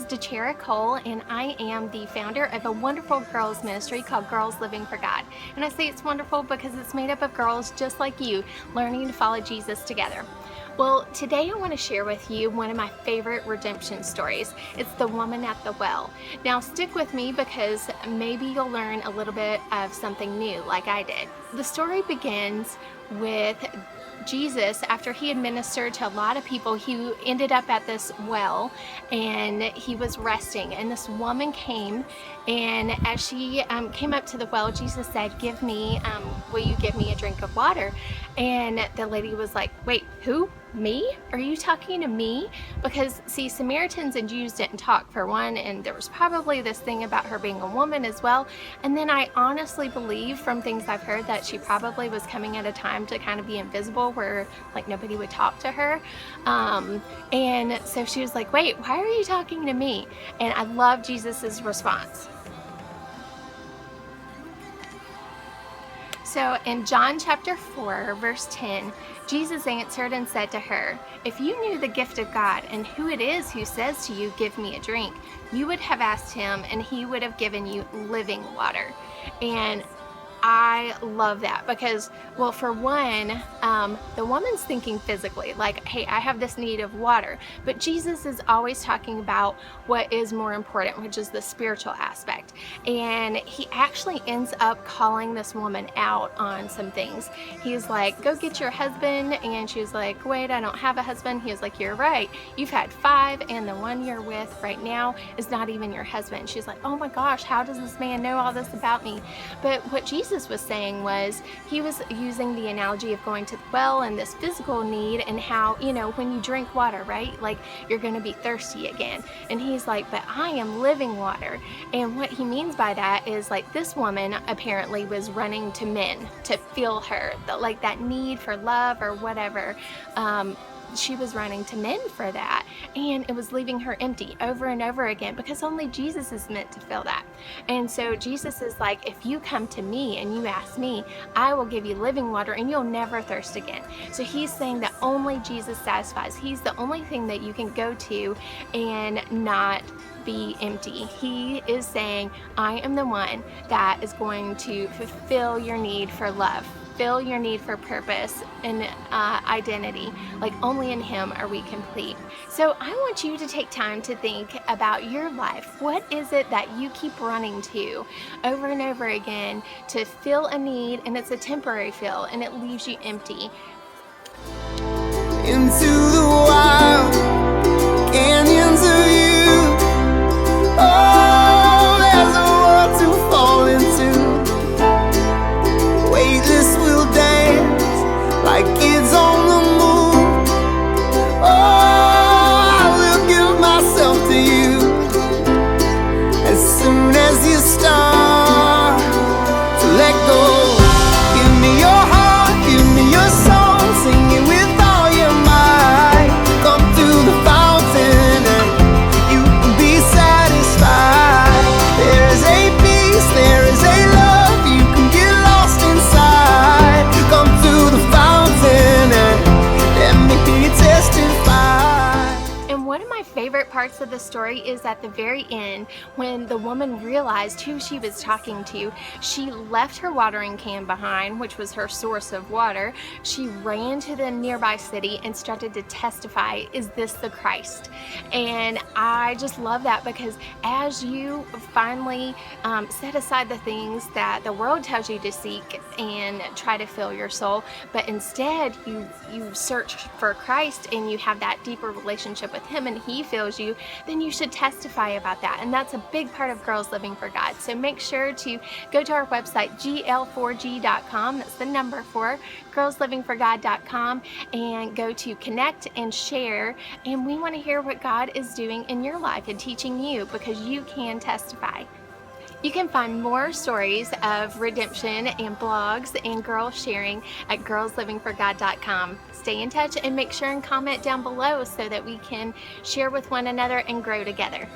is Dechari, and I am the founder of a wonderful girls ministry called Girls Living for God. And I say it's wonderful because it's made up of girls just like you, learning to follow Jesus together. Well, today I want to share with you one of my favorite redemption stories. It's the woman at the well. Now stick with me because maybe you'll learn a little bit of something new like I did. The story begins with Jesus. After he had ministered to a lot of people, he ended up at this well and he was resting, and this woman came, and as she came up to the well, Jesus said, will you give me a drink of water? And the lady was like, wait, who? Me? Are you talking to me? Because see, Samaritans and Jews didn't talk, for one, and there was probably this thing about her being a woman as well. And then I honestly believe from things I've heard that she probably was coming at a time to kind of be invisible, where like nobody would talk to her. And so she was like, wait, why are you talking to me? And I love Jesus's response. So in John chapter 4, verse 10, Jesus answered and said to her, if you knew the gift of God and who it is who says to you, give me a drink, you would have asked him and he would have given you living water. And I love that because, well, for one, the woman's thinking physically, like, hey, I have this need of water. But Jesus is always talking about what is more important, which is the spiritual aspect. And he actually ends up calling this woman out on some things. He's like, go get your husband. And she was like, wait, I don't have a husband. He was like, you're right. You've had 5, and the one you're with right now is not even your husband. She's like, oh my gosh, how does this man know all this about me? But what Jesus was saying was, he was using the analogy of going to the well and this physical need, and how, you know, when you drink water, right, like you're going to be thirsty again. And he's like, but I am living water. And what he means by that is, like, this woman apparently was running to men to fill her, like that need for love or whatever. She was running to men for that, and it was leaving her empty over and over again, because only Jesus is meant to fill that. And so Jesus is like, if you come to me and you ask me, I will give you living water and you'll never thirst again. So he's saying that only Jesus satisfies. He's the only thing that you can go to and not be empty. He is saying, I am the one that is going to fulfill your need for love, fill your need for purpose and identity. Like, only in him are we complete. So I want you to take time to think about your life. What is it that you keep running to over and over again to fill a need, and it's a temporary fill and it leaves you empty? Into the wild canyons of you, oh, there's a world to fall into. Weightless will dance like kids on the moon. Oh, I will give myself to you as soon as you start to let go. Give me your heart, give me your soul, sing it with all your might. Come to the fountain and you will be satisfied. There is a peace, there is a love, you can get lost inside. Come to the fountain and let me hear you testify. And one of my favorite parts of the story is at the very end, when the woman realized who she was talking to. She left her watering can behind, which was her source of water. She ran to the nearby city and started to testify, is this the Christ? And I just love that, because as you finally set aside the things that the world tells you to seek and try to fill your soul, but instead you search for Christ and you have that deeper relationship with him and he fills you, then you should testify about that. And that's a big part of Girls Living for God. So make sure to go to our website, GL4G.com. That's the number 4, girlslivingforgod.com, and go to connect and share. And we want to hear what God is doing in your life and teaching you, because you can testify. You can find more stories of redemption and blogs and girls sharing at girlslivingforgod.com. Stay in touch and make sure and comment down below so that we can share with one another and grow together.